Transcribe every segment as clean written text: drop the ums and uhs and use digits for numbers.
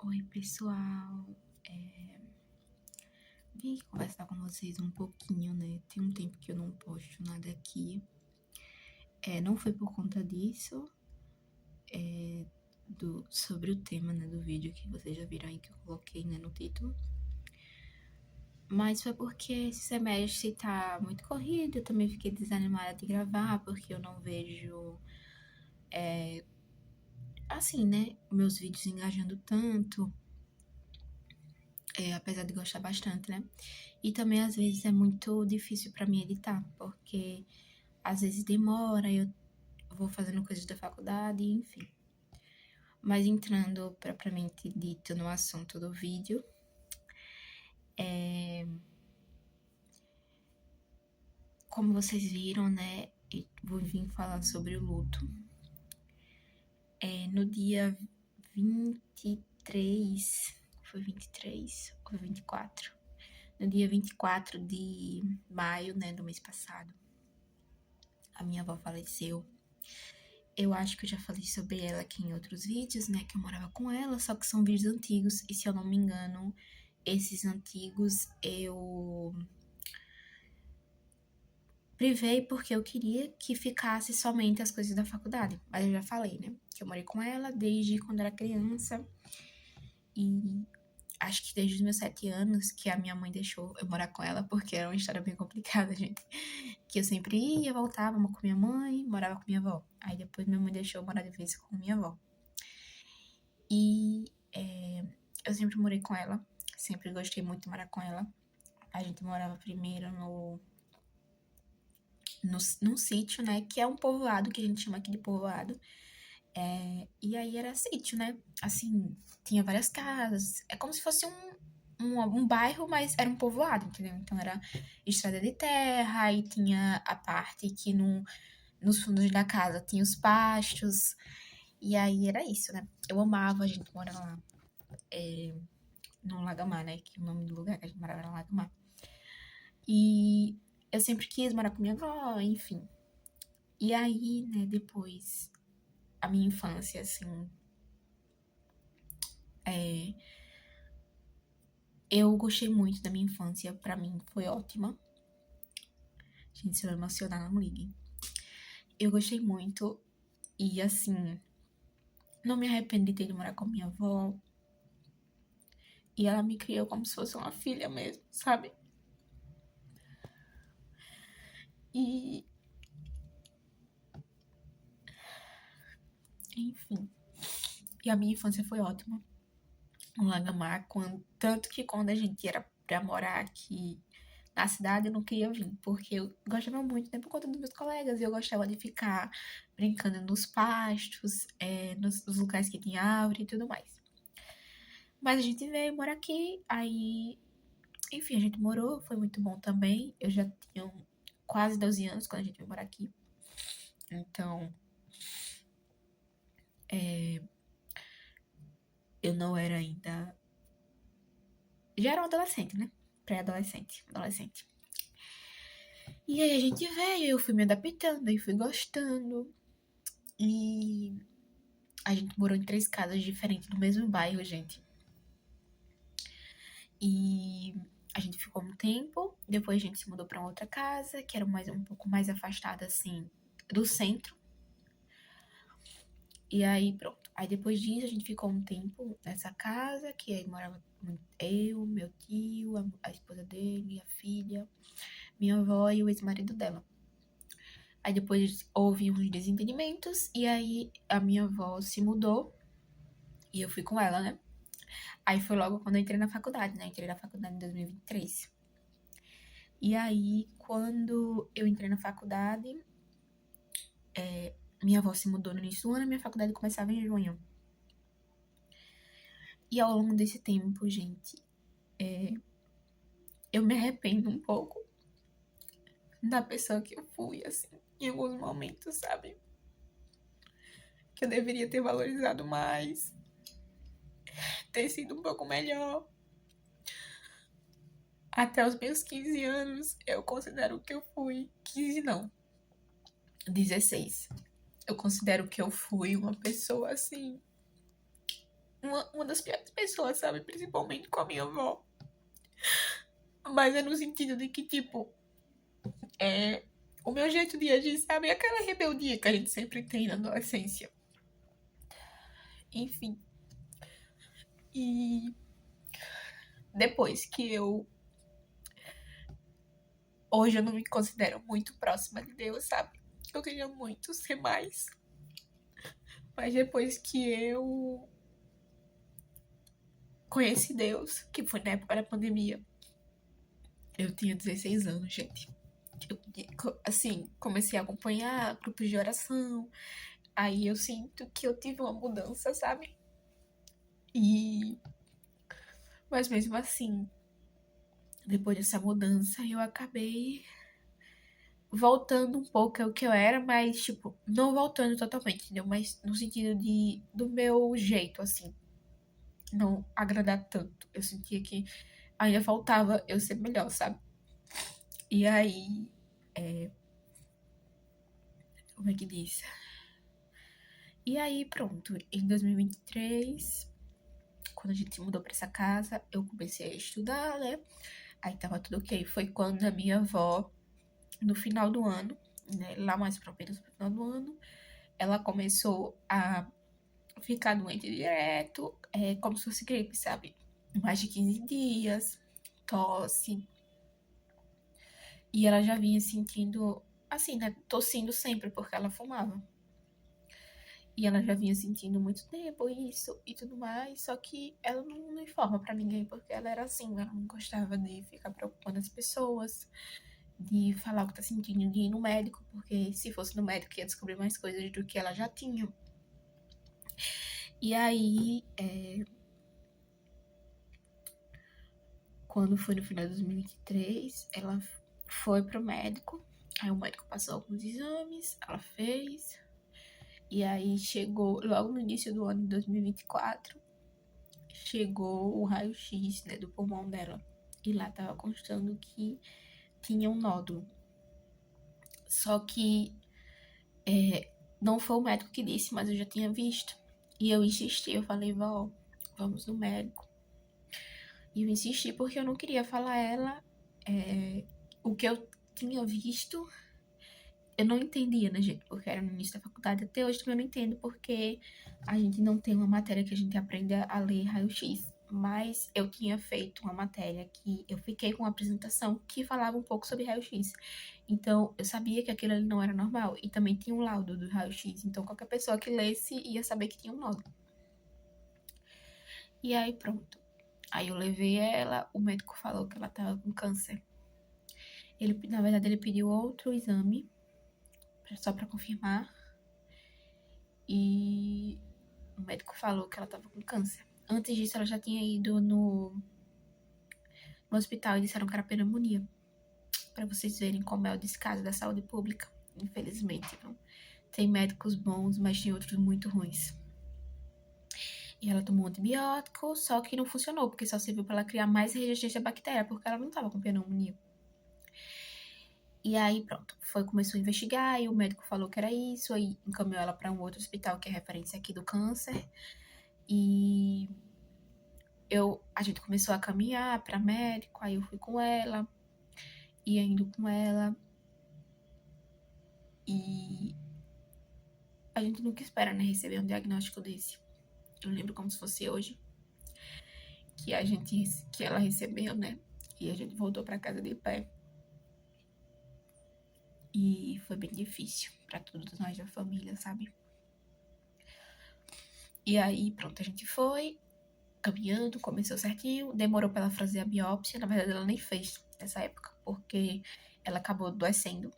Oi, pessoal. Vim conversar com vocês um pouquinho, né? Tem um tempo que eu não posto nada aqui. Não foi por conta disso, sobre o tema, né, do vídeo que vocês já viram aí que eu coloquei, né, no título. Mas foi porque esse semestre tá muito corrido, eu também fiquei desanimada de gravar, porque eu não vejo, assim, né, meus vídeos engajando tanto. Apesar de gostar bastante, né? E também, às vezes, é muito difícil pra mim editar, porque às vezes demora, eu vou fazendo coisas da faculdade, enfim. Mas entrando propriamente dito no assunto do vídeo, como vocês viram, né? Eu vou vir falar sobre o luto. No dia 23, foi 23 ou 24? No dia 24 de maio, né, do mês passado, a minha avó faleceu. Eu acho que eu já falei sobre ela aqui em outros vídeos, né, que eu morava com ela, só que são vídeos antigos, e se eu não me engano, esses antigos eu privei porque eu queria que ficasse somente as coisas da faculdade. Mas eu já falei, né, que eu morei com ela desde quando era criança, e acho que desde os meus 7 anos que a minha mãe deixou eu morar com ela, porque era uma história bem complicada, gente. Que eu sempre ia, voltava com minha mãe, morava com minha avó. Aí depois minha mãe deixou eu morar de vez com minha avó. E eu sempre morei com ela, sempre gostei muito de morar com ela. A gente morava primeiro num sítio, né, que é um povoado, que a gente chama aqui de povoado. E aí era sítio, né, assim, tinha várias casas, é como se fosse um bairro, mas era um povoado, entendeu? Então era estrada de terra, e tinha a parte que nos fundos da casa tinha os pastos, e aí era isso, né? Eu amava a gente morar lá, no Lagamar, né? Que o nome do lugar que a gente morava era Lagamar. E eu sempre quis morar com minha avó, enfim. E aí, né, depois, a minha infância, assim, eu gostei muito da minha infância, pra mim foi ótima. Gente, se eu emocionar, não liguem. Eu gostei muito e, assim, não me arrependo de ter ido morar com minha avó. E ela me criou como se fosse uma filha mesmo, sabe? E, enfim. E a minha infância foi ótima. No Lagamar, tanto que quando a gente era pra morar aqui na cidade, eu não queria vir, porque eu gostava muito, né, por conta dos meus colegas, e eu gostava de ficar brincando nos pastos, nos lugares que tinha árvore e tudo mais. Mas a gente veio morar aqui, aí, enfim, a gente morou, foi muito bom também. Eu já tinha quase 12 anos quando a gente veio morar aqui. Então, eu não era ainda. Já era um adolescente, né? Pré-adolescente, adolescente. E aí a gente veio, eu fui me adaptando, aí fui gostando. E a gente morou em 3 casas diferentes no mesmo bairro, gente. E a gente ficou um tempo, depois a gente se mudou pra outra casa, que era um pouco mais afastada, assim, do centro. E aí, pronto. Aí depois disso, a gente ficou um tempo nessa casa, que aí morava eu, meu tio, a esposa dele, a filha, minha avó e o ex-marido dela. Aí depois houve uns desentendimentos, e aí a minha avó se mudou, e eu fui com ela, né? Aí foi logo quando eu entrei na faculdade, né? Entrei na faculdade em 2023. E aí, quando eu entrei na faculdade, minha avó se mudou no início do ano e minha faculdade começava em junho. E ao longo desse tempo, gente, eu me arrependo um pouco da pessoa que eu fui, assim, em alguns momentos, sabe? Que eu deveria ter valorizado mais, ter sido um pouco melhor. Até os meus 15 anos, eu considero que eu fui. 15 não, 16. Eu considero que eu fui uma pessoa, assim, uma das piores pessoas, sabe? Principalmente com a minha avó. Mas é no sentido de que, tipo, é o meu jeito de agir, sabe? Aquela rebeldia que a gente sempre tem na adolescência. Enfim. E depois que eu. Hoje eu não me considero muito próxima de Deus, sabe? Eu queria muito ser mais. Mas depois que eu conheci Deus, que foi na época da pandemia, eu tinha 16 anos, gente. Eu, assim, comecei a acompanhar grupos de oração. Aí eu sinto que eu tive uma mudança, sabe? E. Mas mesmo assim, depois dessa mudança, eu acabei voltando um pouco ao que eu era, mas, tipo, não voltando totalmente, entendeu? Mas no sentido do meu jeito, assim, não agradar tanto. Eu sentia que ainda faltava eu ser melhor, sabe? E aí, como é que diz? E aí, pronto, em 2023, quando a gente mudou pra essa casa, eu comecei a estudar, né? Aí tava tudo ok. Foi quando a minha avó, no final do ano, né? Lá mais pra menos no final do ano, ela começou a ficar doente direto, como se fosse gripe, sabe? Mais de 15 dias, tosse. E ela já vinha sentindo, assim, né? Tossindo sempre, porque ela fumava. E ela já vinha sentindo muito tempo isso e tudo mais, só que ela não informa pra ninguém, porque ela era assim, ela não gostava de ficar preocupando as pessoas, de falar o que tá sentindo, de ir no médico, porque se fosse no médico ia descobrir mais coisas do que ela já tinha. E aí, quando foi no final de 2023, ela foi pro médico. Aí o médico passou alguns exames, ela fez. E aí chegou, logo no início do ano de 2024, chegou o raio-x, né, do pulmão dela. E lá tava constando que tinha um nódulo. Só que não foi o médico que disse, mas eu já tinha visto. E eu insisti, eu falei, vó, vamos no médico. E eu insisti porque eu não queria falar a ela o que eu tinha visto. Eu não entendia, né, gente? Porque era no início da faculdade. Até hoje também eu não entendo porque a gente não tem uma matéria que a gente aprenda a ler raio-x. Mas eu tinha feito uma matéria que eu fiquei com uma apresentação que falava um pouco sobre raio-x. Então, eu sabia que aquilo ali não era normal. E também tinha um laudo do raio-x. Então, qualquer pessoa que lesse ia saber que tinha um nódulo. E aí, pronto. Aí eu levei ela, o médico falou que ela tava com câncer. Ele, na verdade, ele pediu outro exame, só pra confirmar. E o médico falou que ela tava com câncer. Antes disso, ela já tinha ido no hospital e disseram que era pneumonia. Pra vocês verem como é o descaso da saúde pública. Infelizmente, viu? Tem médicos bons, mas tem outros muito ruins. E ela tomou um antibiótico, só que não funcionou, porque só serviu pra ela criar mais resistência à bactéria, porque ela não tava com pneumonia. E aí, pronto, começou a investigar, e o médico falou que era isso, aí encaminhou ela para um outro hospital que é referência aqui do câncer. E a gente começou a caminhar para médico, aí eu fui com ela, ia indo com ela. E a gente nunca espera, né, receber um diagnóstico desse. Eu lembro como se fosse hoje que ela recebeu, né? E a gente voltou para casa de pé. E foi bem difícil para todos nós da família, sabe? E aí, pronto, a gente foi caminhando, começou certinho, demorou pra ela fazer a biópsia, na verdade ela nem fez nessa época, porque ela acabou adoecendo.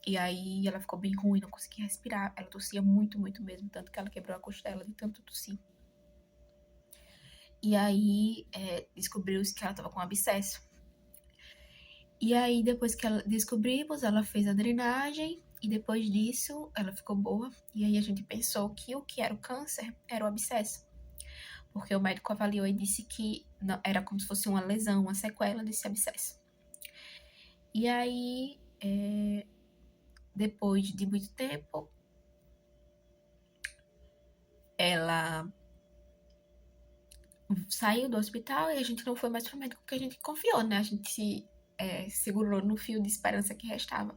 E aí ela ficou bem ruim, não conseguia respirar, ela tossia muito, muito mesmo, tanto que ela quebrou a costela de tanto tossir. E aí descobriu-se que ela tava com abscesso. E aí depois que ela descobrimos, ela fez a drenagem, e depois disso ela ficou boa. E aí a gente pensou que o que era o câncer era o abscesso. Porque o médico avaliou e disse que não, era como se fosse uma lesão, uma sequela desse abscesso. E aí, depois de muito tempo, ela saiu do hospital e a gente não foi mais pro médico porque a gente confiou, né? A gente se segurou no fio de esperança que restava.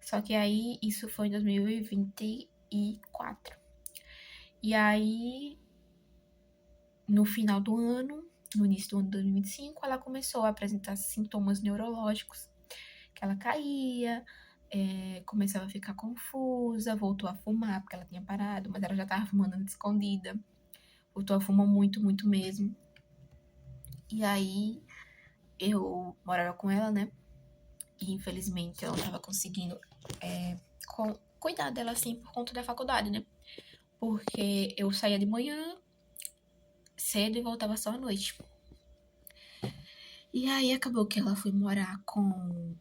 Só que aí, isso foi em 2024. E aí, no final do ano, no início do ano de 2025, ela começou a apresentar sintomas neurológicos, que ela caía, começava a ficar confusa, voltou a fumar, porque ela tinha parado, mas ela já tava fumando escondida. Voltou a fumar muito, muito mesmo. E aí, eu morava com ela, né? E infelizmente eu não tava conseguindo cuidar dela assim por conta da faculdade, né? Porque eu saía de manhã cedo e voltava só à noite. E aí acabou que ela foi morar com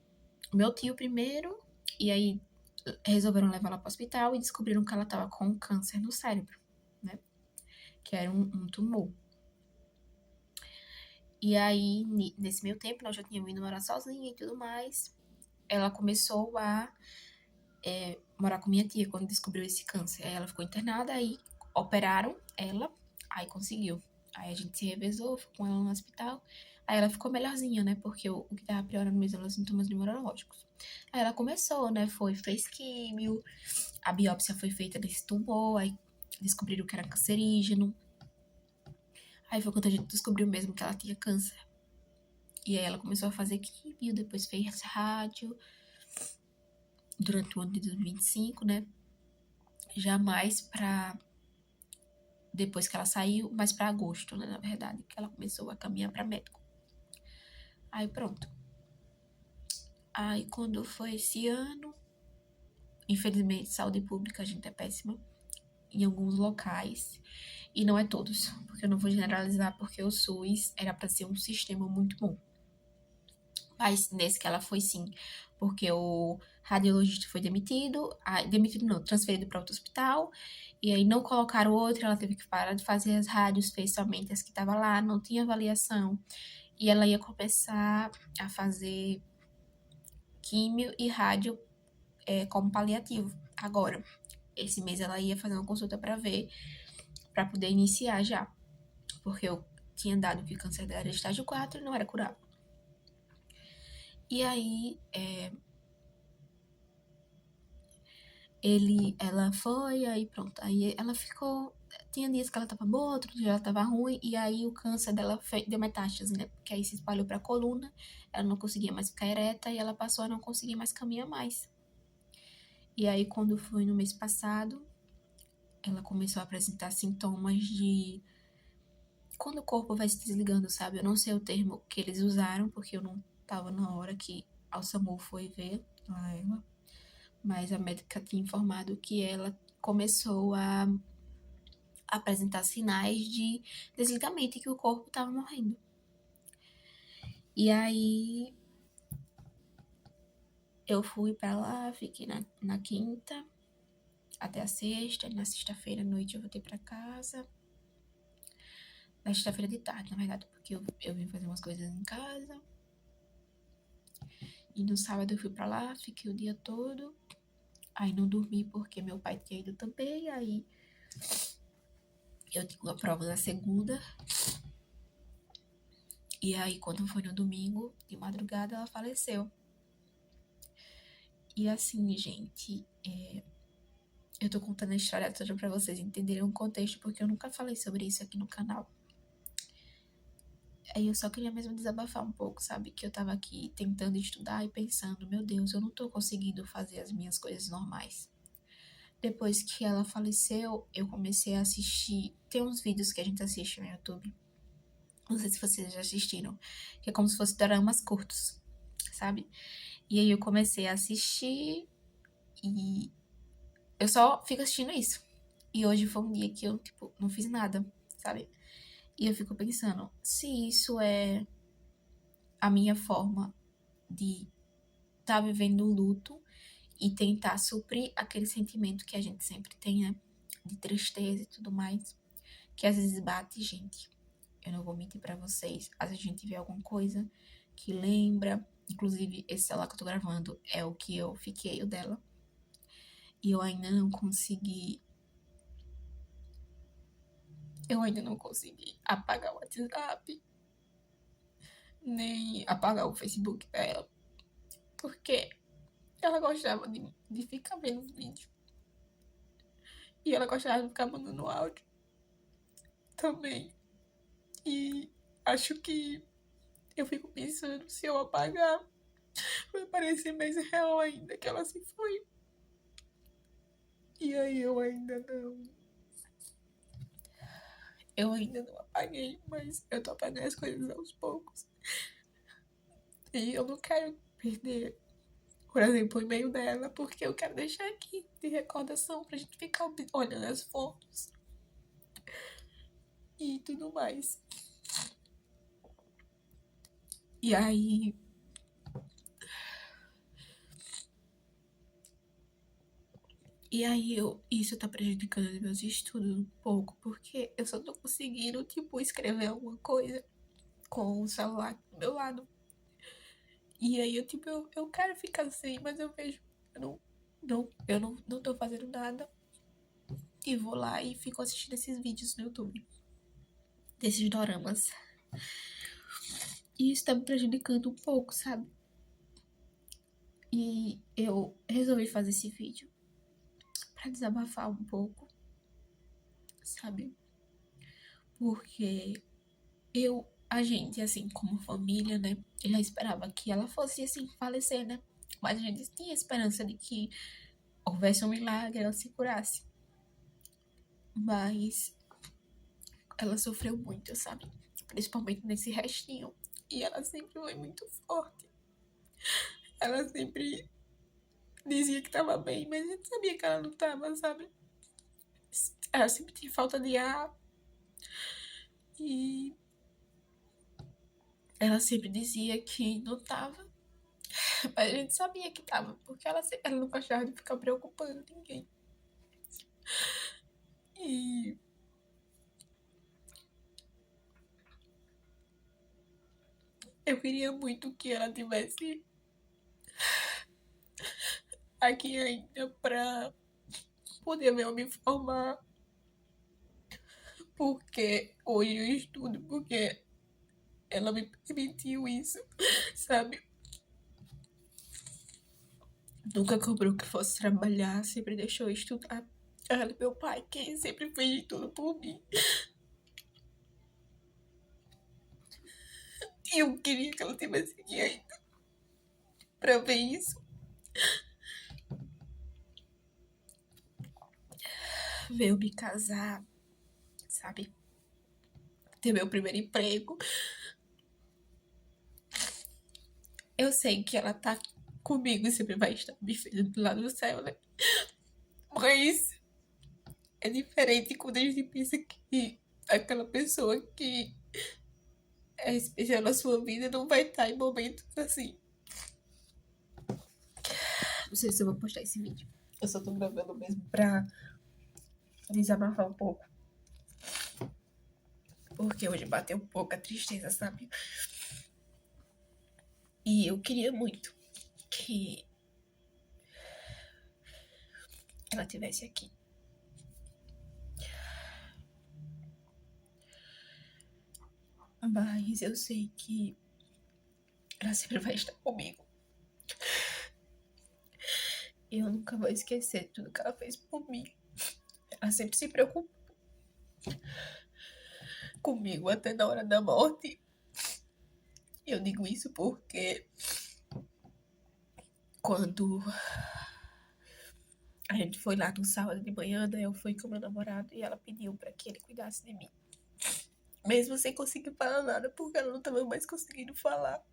meu tio primeiro, e aí resolveram levar ela para o hospital e descobriram que ela tava com um câncer no cérebro, né? Que era um tumor. E aí, nesse meio tempo, ela já tinha vindo morar sozinha e tudo mais. Ela começou a morar com minha tia quando descobriu esse câncer. Aí ela ficou internada, aí operaram ela, aí conseguiu. Aí a gente se revezou, ficou com ela no hospital. Aí ela ficou melhorzinha, né? Porque o que tava piorando mesmo eram os sintomas neurológicos. Aí ela começou, né? Fez químio, a biópsia foi feita desse tumor, aí descobriram que era cancerígeno. Aí foi quando a gente descobriu mesmo que ela tinha câncer. E aí ela começou a fazer químio, depois fez rádio, durante o ano de 2025, né? Já mais pra depois que ela saiu, mais pra agosto, né, na verdade, que ela começou a caminhar pra médico. Aí pronto. Aí quando foi esse ano, infelizmente, saúde pública a gente é péssima em alguns locais, e não é todos, porque eu não vou generalizar, porque o SUS era pra ser um sistema muito bom. Mas nesse que ela foi sim, porque o radiologista foi demitido não, transferido para outro hospital, e aí não colocaram outro, ela teve que parar de fazer as rádios, fez somente as que estavam lá, não tinha avaliação, e ela ia começar a fazer químio e rádio como paliativo. Agora, esse mês ela ia fazer uma consulta para ver, para poder iniciar já, porque eu tinha dado que o câncer dela era estágio 4 e não era curável. E aí, ela foi, aí pronto. Aí ela ficou. Tinha dias que ela tava boa, outros dias ela tava ruim, e aí o câncer dela deu metástase, né? Porque aí se espalhou pra coluna, ela não conseguia mais ficar ereta e ela passou a não conseguir mais caminhar mais. E aí, quando foi no mês passado, ela começou a apresentar sintomas de. Quando o corpo vai se desligando, sabe? Eu não sei o termo que eles usaram, porque eu não tava na hora que a SAMU foi ver lá ela. Mas a médica tinha informado que ela começou a apresentar sinais de desligamento e que o corpo estava morrendo. E aí eu fui pra lá, fiquei na quinta até a sexta. Na sexta-feira à noite eu voltei pra casa. Na sexta-feira de tarde, na verdade, porque eu vim fazer umas coisas em casa. E no sábado eu fui pra lá, fiquei o dia todo. Aí não dormi porque meu pai tinha ido também. Aí eu tinha uma prova na segunda. E aí, quando foi no domingo, de madrugada, ela faleceu. E assim, gente, eu tô contando a história toda pra vocês entenderem o contexto, porque eu nunca falei sobre isso aqui no canal. Aí eu só queria mesmo desabafar um pouco, sabe? Que eu tava aqui tentando estudar e pensando, meu Deus, eu não tô conseguindo fazer as minhas coisas normais. Depois que ela faleceu, eu comecei a assistir. Tem uns vídeos que a gente assiste no YouTube. Não sei se vocês já assistiram. Que é como se fosse doramas curtos, sabe? E aí eu comecei a assistir e eu só fico assistindo isso. E hoje foi um dia que eu, tipo, não fiz nada, sabe? E eu fico pensando, se isso é a minha forma de estar vivendo o luto e tentar suprir aquele sentimento que a gente sempre tem, né? De tristeza e tudo mais. Que às vezes bate, gente. Eu não vou mentir pra vocês. Às vezes a gente vê alguma coisa que lembra. Inclusive, esse celular que eu tô gravando é o que eu fiquei, o dela. E eu ainda não consegui Eu ainda não consegui apagar o WhatsApp, nem apagar o Facebook dela, porque ela gostava de ficar vendo vídeo. E ela gostava de ficar mandando áudio também. E acho que eu fico pensando, se eu apagar, vai parecer mais real ainda que ela se foi. E aí eu ainda não apaguei, mas eu tô apagando as coisas aos poucos. E eu não quero perder, por exemplo, o e-mail dela, porque eu quero deixar aqui de recordação pra gente ficar olhando as fotos e tudo mais. E aí isso tá prejudicando os meus estudos um pouco, porque eu só tô conseguindo, tipo, escrever alguma coisa com o celular do meu lado. E aí eu quero ficar assim, mas eu vejo, eu não tô fazendo nada. E vou lá e fico assistindo esses vídeos no YouTube, desses doramas. E isso tá me prejudicando um pouco, sabe? E eu resolvi fazer esse vídeo pra desabafar um pouco, sabe? Porque a gente, assim, como família, né? Eu já esperava que ela fosse, assim, falecer, né? Mas a gente tinha esperança de que houvesse um milagre, ela se curasse. Mas ela sofreu muito, sabe? Principalmente nesse restinho. E ela sempre foi muito forte. Ela sempre dizia que tava bem, mas a gente sabia que ela não tava, sabe? Ela sempre tinha falta de ar. E ela sempre dizia que não tava. Mas a gente sabia que tava, porque ela não gostava de ficar preocupando ninguém. E eu queria muito que ela tivesse aqui ainda pra poder ver eu me formar. Porque hoje eu estudo, porque ela me permitiu isso, sabe? Nunca cobrou que fosse trabalhar, sempre deixou eu estudar. Ela e meu pai, que sempre fez de tudo por mim. E eu queria que ela tivesse aqui ainda pra ver isso. Ver eu me casar, sabe? Ter meu primeiro emprego. Eu sei que ela tá comigo e sempre vai estar me vendo do lado do céu, né? Mas é diferente quando a gente pensa que aquela pessoa que é especial na sua vida não vai estar em momentos assim. Não sei se eu vou postar esse vídeo. Eu só tô gravando mesmo pra desabafar um pouco. Porque hoje bateu um pouco a tristeza, sabe? E eu queria muito que ela tivesse aqui. Mas eu sei que ela sempre vai estar comigo. E eu nunca vou esquecer tudo que ela fez por mim. Ela sempre se preocupou comigo até na hora da morte. Eu digo isso porque quando a gente foi lá no sábado de manhã, né, eu fui com meu namorado e ela pediu pra que ele cuidasse de mim. Mesmo sem conseguir falar nada, porque ela não tava mais conseguindo falar.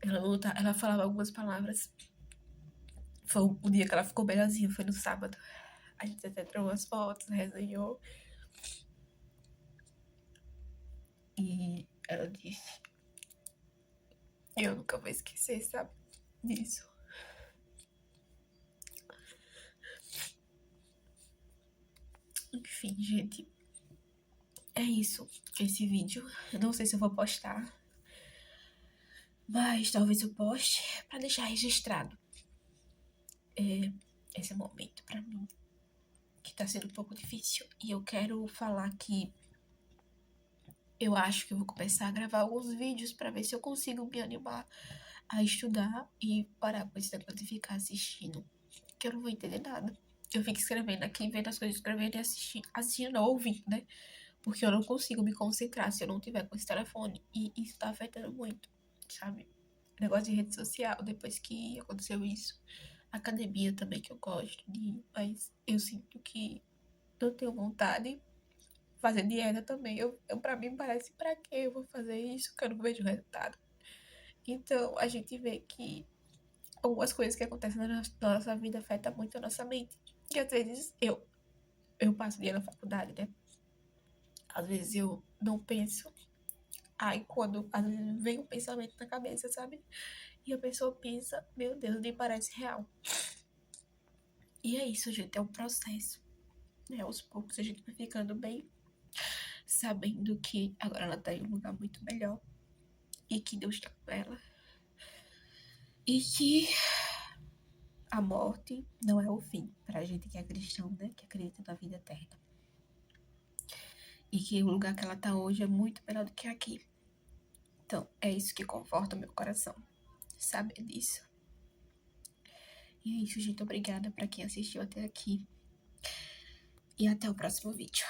Ela falava algumas palavras. Foi o dia que ela ficou melhorzinha, foi no sábado. A gente até tirou umas fotos, resenhou. E ela disse: eu nunca vou esquecer, sabe? Disso. Enfim, gente. É isso. Esse vídeo. Eu não sei se eu vou postar. Mas talvez eu poste pra deixar registrado esse momento pra mim. que tá sendo um pouco difícil. E eu quero falar que eu acho que eu vou começar a gravar alguns vídeos pra ver se eu consigo me animar a estudar e parar com esse negócio de ficar assistindo, que eu não vou entender nada. Eu fico escrevendo aqui, vendo as coisas, escrevendo e assistindo, não, ouvindo, né? Porque eu não consigo me concentrar se eu não tiver com esse telefone. E isso tá afetando muito, sabe? Negócio de rede social, depois que aconteceu isso. Academia também, que eu gosto de ir, mas eu sinto que não tenho vontade. Fazer dieta também. Pra mim parece, pra que eu vou fazer isso que eu não vejo resultado? Então, a gente vê que algumas coisas que acontecem na nossa vida afetam muito a nossa mente. E às vezes eu passo o dia na faculdade, né? Às vezes eu não penso. Aí quando às vezes vem um pensamento na cabeça, sabe? E a pessoa pensa, meu Deus, nem parece real. E é isso, gente, é um processo. Né? Aos poucos a gente vai ficando bem, sabendo que agora ela tá em um lugar muito melhor. E que Deus tá com ela. E que a morte não é o fim. Pra gente que é cristão, né? Que acredita na vida eterna. E que o lugar que ela tá hoje é muito melhor do que aqui. Então, é isso que conforta o meu coração. Saber disso. E é isso, gente. Obrigada pra quem assistiu até aqui. E até o próximo vídeo.